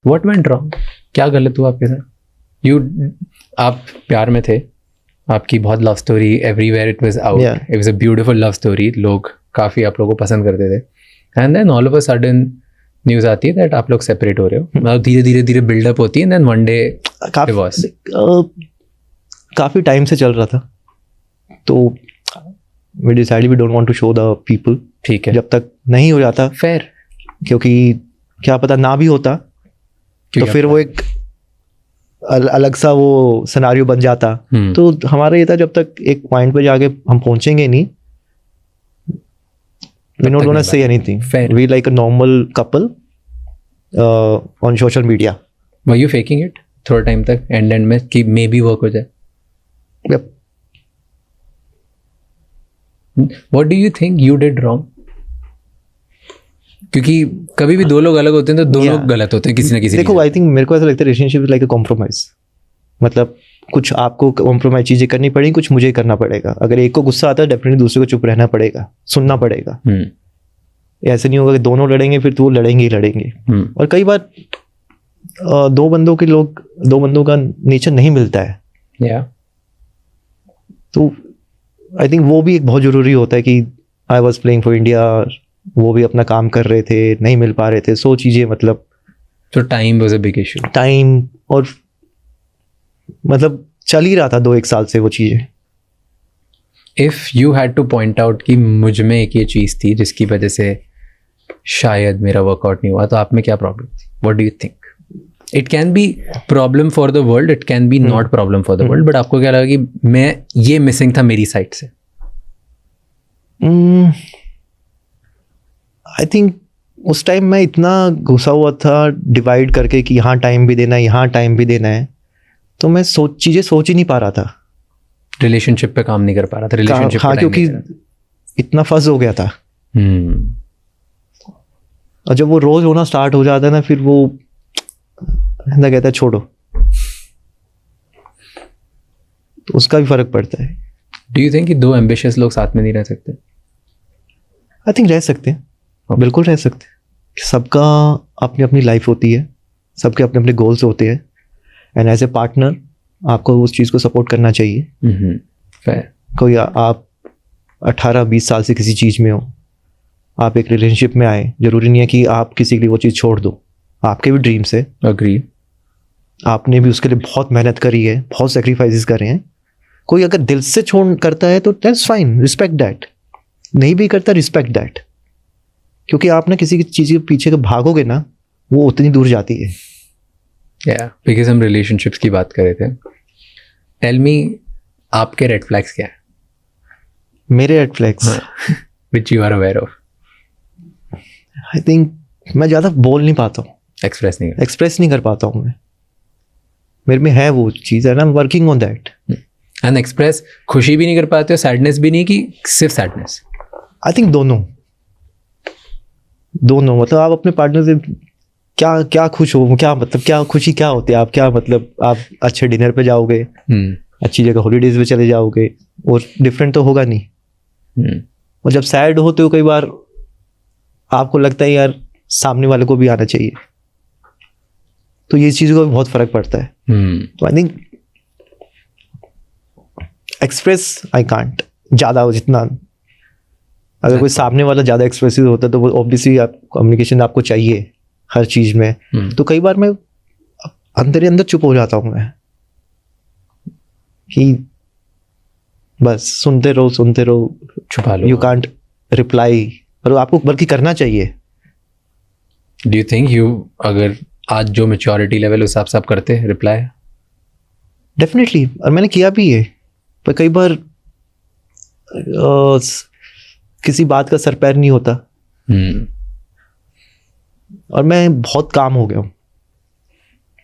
What went wrong? क्या गलत हुआ आपके साथ? आप प्यार में थे, आपकी बहुत love story, everywhere it was out, it was a beautiful love story, लोग काफ़ी आप लोगों को पसंद करते थे, and then all of a sudden news आती है दैट आप लोग सेपरेट हो रहे हो, मतलब धीरे धीरे धीरे बिल्डअप होती है, and then one day divorce. काफ़ी टाइम से चल रहा था, तो we decided we don't want to show the people. ठीक है, जब तक नहीं हो जाता, फेयर, क्योंकि क्या पता ना भी होता तो फिर वो एक अलग सा वो सिनारियो बन जाता। तो हमारा ये था जब तक एक पॉइंट पे जाके हम पहुंचेंगे नहीं, we don't want to say anything. Fair. We like a normal couple on social media. Were you faking it थोड़ा टाइम तक एंड में कि मे बी वर्क हो जाए? Yep. What do you think you did wrong? क्योंकि कभी भी दो लोग अलग होते हैं तो दोनों गलत होते हैं किसी ना किसी। देखो, आई थिंक मेरे को ऐसा लगता है relationship is like a compromise. मतलब कुछ आपको कॉम्प्रोमाइज चीजें करनी पड़ेगी, कुछ मुझे करना पड़ेगा। अगर एक को गुस्सा आता है, डेफिनेटली दूसरे को चुप रहना पड़ेगा, सुनना पड़ेगा। ऐसे नहीं होगा कि दोनों लड़ेंगे फिर तो वो लड़ेंगे ही लड़ेंगे। और कई बार दो बंदों का नेचर नहीं मिलता है। तो आई थिंक वो भी एक बहुत जरूरी होता है कि I was playing for India, वो भी अपना काम कर रहे थे, नहीं मिल पा रहे थे, सो चीजें, मतलब तो time was a big issue. Time, और मतलब चल ही रहा था 2-1 साल से वो चीजें। If you had two point out कि मुझ में एक ये चीज थी जिसकी वजह से शायद मेरा वर्कआउट नहीं हुआ, तो आप में क्या प्रॉब्लम थी? What do you think? It can be problem for the world, it can be not problem for the world, but आपको क्या लगा कि मैं ये मिसिंग था मेरी साइड से? आई थिंक उस टाइम मैं इतना घुसा हुआ था डिवाइड करके कि यहाँ टाइम भी देना है, यहाँ टाइम भी देना है, तो मैं चीजें सोच ही नहीं पा रहा था। रिलेशनशिप पे काम नहीं कर पा रहा था, रिलेशनशिप हाँ, क्योंकि इतना फंस हो गया था। और जब वो रोज होना स्टार्ट हो जाता है ना, फिर वो ऐसा कहता है छोड़ो, तो उसका भी फर्क पड़ता है। डू यू थिंक कि दो एम्बिशियस लोग साथ में नहीं रह सकते? आई थिंक रह सकते हैं, बिल्कुल रह सकते हैं। सबका अपनी अपनी लाइफ होती है, सबके अपने अपने गोल्स होते हैं, एंड एज ए पार्टनर आपको उस चीज़ को सपोर्ट करना चाहिए। कोई आप 18-20 साल से किसी चीज़ में हो, आप एक रिलेशनशिप में आए, जरूरी नहीं है कि आप किसी के लिए वो चीज़ छोड़ दो। आपके भी ड्रीम्स है, अग्री, आपने भी उसके लिए बहुत मेहनत करी है, बहुत सेक्रीफाइसेस करे हैं। कोई अगर दिल से छोड़ करता है तो दैट्स फाइन, रिस्पेक्ट दैट। नहीं भी करता, रिस्पेक्ट दैट। क्योंकि आप ना किसी की चीज़ के पीछे भागोगे ना, वो उतनी दूर जाती है। बिकॉज हम रिलेशनशिप्स की बात कर रहे थे। टेल मी, आपके रेड फ्लैग्स क्या है? मेरे red flags which you are aware of? I think मैं ज़्यादा बोल नहीं पाता हूँ, एक्सप्रेस नहीं कर पाता हूँ मैं। मेरे में है वो चीज़, है ना, working on that. And express खुशी भी नहीं कर पाते हो, सैडनेस भी नहीं, कि सिर्फ सैडनेस? आई थिंक दोनों। मतलब आप अपने पार्टनर से क्या खुश हो, क्या मतलब क्या खुशी क्या होती है, आप क्या मतलब आप अच्छे डिनर पे जाओगे, अच्छी जगह हॉलीडेज पे चले जाओगे, और डिफरेंट तो होगा नहीं। और जब सैड हो तो कई बार आपको लगता है यार सामने वाले को भी आना चाहिए, तो ये चीज़ का भी बहुत फर्क पड़ता है। तो I think express I can't ज़्यादा हो जितना, अगर कोई सामने वाला ज़्यादा एक्सप्रेसिव होता है तो वो ऑब्वियसली आप कम्युनिकेशन आपको चाहिए हर चीज़ में। तो कई बार मैं अंदर ही अंदर चुप हो जाता हूँ मैं, कि बस सुनते रहो, छुपा लो, यू कांट रिप्लाई, और आपको बल्कि करना चाहिए। डू यू थिंक अगर आज जो मैच्योरिटी लेवल उस हिसाब से आप करते हैं रिप्लाई? डेफिनेटली, और मैंने किया भी है, पर कई बार किसी बात का सर पैर नहीं होता। और मैं बहुत काम हो गया हूँ,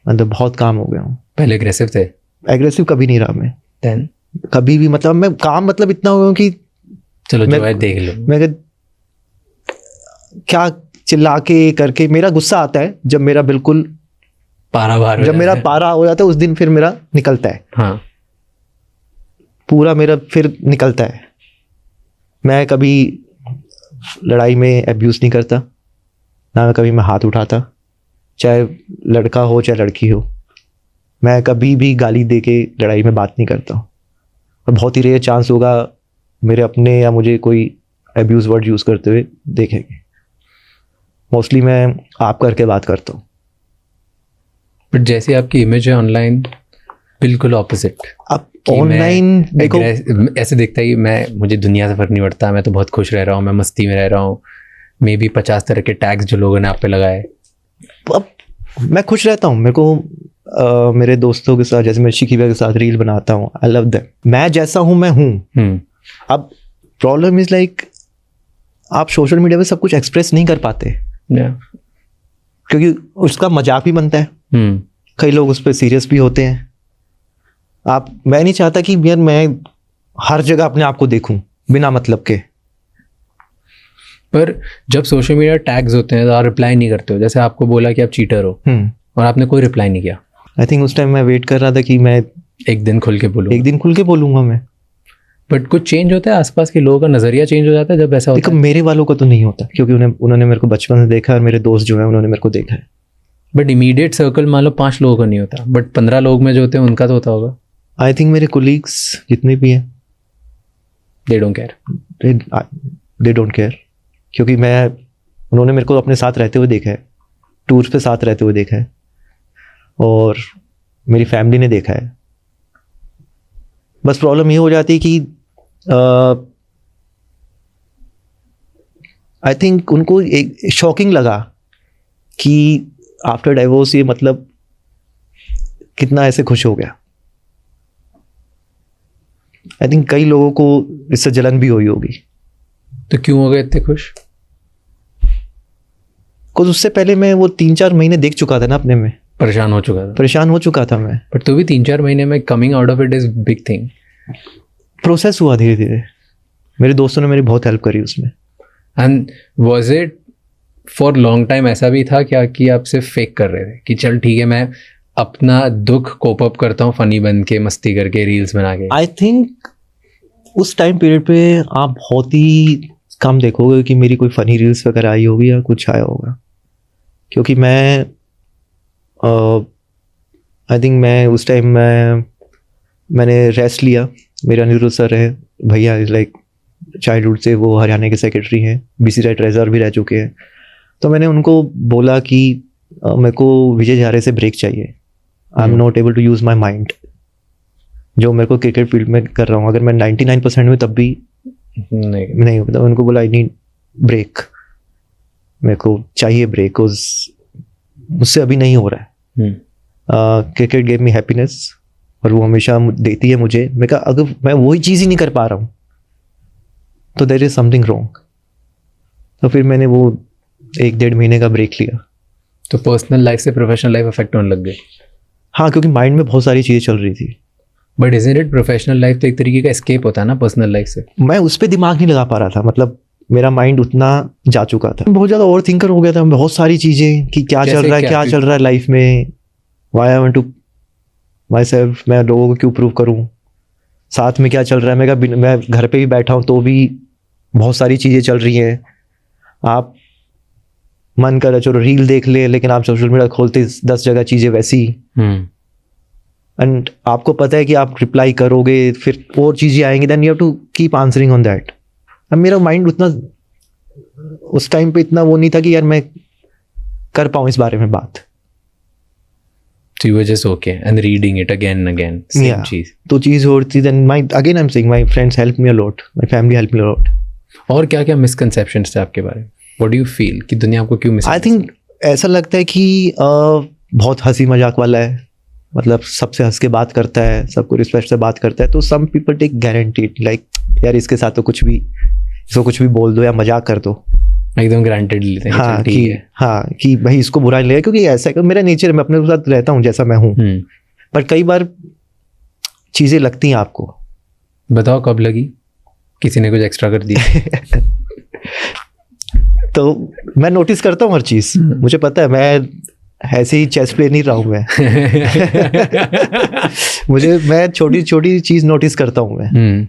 मतलब बहुत काम हो गया हूँ। पहले एग्रेसिव थे? एग्रेसिव कभी नहीं रहा मैं। Then? कभी भी, मतलब मैं काम मतलब इतना हो गया कि चलो जो है देख लो। मैं क्या चिल्ला के करके, मेरा गुस्सा आता है जब मेरा बिल्कुल जब मेरा पारा हो जाता है, उस दिन फिर मेरा निकलता है। हाँ, पूरा मेरा फिर निकलता है। मैं कभी लड़ाई में अब्यूज़ नहीं करता, ना कभी मैं हाथ उठाता, चाहे लड़का हो चाहे लड़की हो, मैं कभी भी गाली दे के लड़ाई में बात नहीं करता हूँ। और बहुत ही रेयर चांस होगा मेरे अपने या मुझे कोई अब्यूज़ वर्ड यूज़ करते हुए देखेंगे। मोस्टली मैं आप करके बात करता हूँ। बट जैसे आपकी इमेज है ऑनलाइन, बिल्कुल ऑपोजिट। अब ऑनलाइन देखो, ऐसे दिखता है कि मुझे दुनिया से फर्क नहीं पड़ता, मैं तो बहुत खुश रह रहा हूँ, मैं मस्ती में रह रहा हूँ। मे बी 50 तरह के टैग्स जो लोगों ने आप पे लगाए। अब मैं खुश रहता हूँ। मेरे को मेरे दोस्तों के साथ, जैसे मैं शिकीबा के साथ रील बनाता हूँ, आई लव दैम। मैं जैसा हूँ मैं हूँ। अब प्रॉब्लम इज लाइक आप सोशल मीडिया पे सब कुछ एक्सप्रेस नहीं कर पाते, क्योंकि उसका मजाक भी बनता है। कई लोग उस पर सीरियस भी होते हैं। मैं नहीं चाहता कि यार मैं हर जगह अपने आप को देखूं बिना मतलब के। पर जब सोशल मीडिया टैग्स होते हैं तो आप रिप्लाई नहीं करते हो। जैसे आपको बोला कि आप चीटर हो और आपने कोई रिप्लाई नहीं किया। आई थिंक उस टाइम मैं वेट कर रहा था कि मैं एक दिन खुल के बोलूंगा मैं। बट कुछ चेंज होता है, आसपास के लोगों का नजरिया चेंज हो जाता है जब ऐसा होता है? मेरे वालों का तो नहीं होता, क्योंकि उन्होंने मेरे को बचपन से देखा है, और मेरे दोस्त जो है उन्होंने मेरे को देखा है। बट इमीडिएट सर्कल मान लो 5 लोगों का नहीं होता, बट 15 लोग में जो होते हैं उनका तो होता होगा। आई थिंक मेरे कोलीग्स जितने भी हैं, दे डोंट केयर, क्योंकि उन्होंने मेरे को अपने साथ रहते हुए देखा है, टूर्स पे साथ रहते हुए देखा है, और मेरी फैमिली ने देखा है। बस प्रॉब्लम ये हो जाती है कि आई थिंक उनको एक शॉकिंग लगा कि आफ्टर डाइवोर्स ये मतलब कितना ऐसे खुश हो गया। आई थिंक कई लोगों को इससे जलन भी हुई होगी। तो क्यों हो गए इतने खुश? कुछ उससे पहले मैं वो 3-4 महीने देख चुका था ना अपने में। परेशान हो चुका था मैं। बट तो भी 3-4 महीने में coming out of it is big thing. Process हुआ धीरे धीरे। मेरे दोस्तों ने मेरी बहुत हेल्प करी उसमें। And was it for long time ऐसा भी था क्या कि आप सिर्फ फेक कर रहे थे कि चल ठीक है मैं अपना दुख कोप अप करता हूँ फनी बन के, मस्ती करके, रील्स बना के? आई थिंक उस टाइम पीरियड पे आप बहुत ही कम देखोगे कि मेरी कोई फनी रील्स वगैरह आई होगी या कुछ आया होगा, क्योंकि आई थिंक मैं उस टाइम मैंने रेस्ट लिया। मेरे अनिरुद्ध सर है भैया, लाइक चाइल्डहुड से वो हरियाणा के सेक्रेटरी हैं, BC राइट ट्रेजर भी रह चुके हैं। तो मैंने उनको बोला कि मेरे को विजय झारे से ब्रेक चाहिए। I am not able to use my mind, जो मेरे को क्रिकेट फील्ड में कर रहा हूँ। अगर मैं 99% में तब भी नहीं होता। उनको बोला आई नीड ब्रेक, मेरे को चाहिए ब्रेक, मुझसे अभी नहीं हो रहा है। क्रिकेट गेव मी हैप्पीनेस, और वो हमेशा देती है मुझे। मैं कहा अगर मैं वही चीज़ ही नहीं कर पा रहा हूँ तो देयर इज समथिंग रॉन्ग। तो फिर मैंने वो 1-1.5 महीने का ब्रेक लिया। तो पर्सनल लाइफ से प्रोफेशनल लाइफ अफेक्ट होने लग गई? हाँ, क्योंकि माइंड में बहुत सारी चीज़ें चल रही थी। But isn't it professional life तो एक तरीके का एस्केप होता है ना पर्सनल लाइफ से? मैं उस पर दिमाग नहीं लगा पा रहा था, मतलब मेरा माइंड उतना जा चुका था। बहुत ज़्यादा ओवर थिंकर हो गया था। बहुत सारी चीज़ें कि क्या चल रहा है लाइफ में, why I want to myself, मैं लोगों को क्यों प्रूव करूँ, साथ में क्या चल रहा है। मैं घर पे भी बैठा हूँ तो भी बहुत सारी चीज़ें चल रही हैं। आप मन कर चलो रील देख ले, लेकिन आप सोशल मीडिया खोलते 10 जगह चीज़ें वैसी। एंड आपको पता है कि आप रिप्लाई करोगे फिर और चीज़ें आएंगी, then you have to keep answering on that. अब मेरा माइंड उतना उस टाइम पे इतना वो नहीं था कि यार मैं कर पाऊँ इस बारे में बात। So you were just okay and reading it again and again, same चीज़। तो चीज़ होती, then again I'm saying my friends helped me a lot, my family helped me a lot। और क्या क्या मिसकंसेप्शंस थे आपके बारे में? What do you feel कि दुनिया आपको क्यों मिस? आई थिंक ऐसा लगता है कि बहुत हंसी मजाक वाला है, मतलब सबसे हंस के बात करता है, सबको रिस्पेक्ट से बात करता है। तो some people take guaranteed like यार इसके साथ तो इसको कुछ भी बोल दो या मजाक कर दो, एकदम ग्रांटेड लेते हैं। हाँ कि भाई इसको बुरा नहीं लगेगा, क्योंकि ऐसा है मेरा नेचर, मैं अपने साथ रहता हूँ जैसा मैं हूँ। पर कई बार चीजें लगती हैं आपको। बताओ कब लगी? किसी ने कुछ एक्स्ट्रा कर दिया? तो मैं नोटिस करता हूँ हर चीज। मुझे पता है मैं ऐसे ही चेस प्ले नहीं रहा हूँ मैं। मैं छोटी छोटी चीज नोटिस करता हूँ मैं।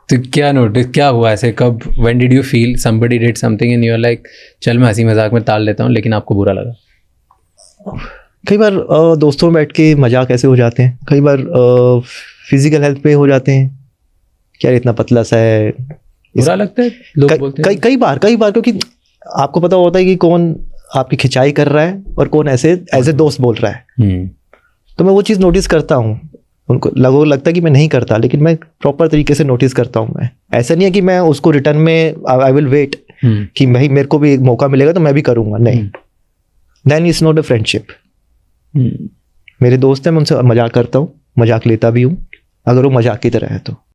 तो क्या हुआ ऐसे? कब, when did you feel somebody did something and you're like चल मैं हंसी मजाक में टाल लेता हूँ, लेकिन आपको बुरा लगा? कई बार दोस्तों में बैठ के मजाक ऐसे हो जाते हैं, कई बार फिजिकल हेल्थ पे हो जाते हैं, क्या इतना पतला सा है, बुरा लगता है लोग बोलते हैं। कई बार क्योंकि आपको पता होता है कि कौन आपकी खिंचाई कर रहा है और कौन ऐसे एज ए दोस्त बोल रहा है। तो मैं वो चीज़ नोटिस करता हूँ, उनको लगता है कि मैं नहीं करता, लेकिन मैं प्रॉपर तरीके से नोटिस करता हूँ। मैं ऐसा नहीं है कि मैं उसको रिटर्न में आई विल वेट कि भाई मेरे को भी एक मौका मिलेगा तो मैं भी करूँगा, नहीं, then it's not a friendship. मेरे दोस्त हैं, मैं उनसे मजाक करता हूँ, मजाक लेता भी हूँ, अगर वो मजाक की तरह है तो।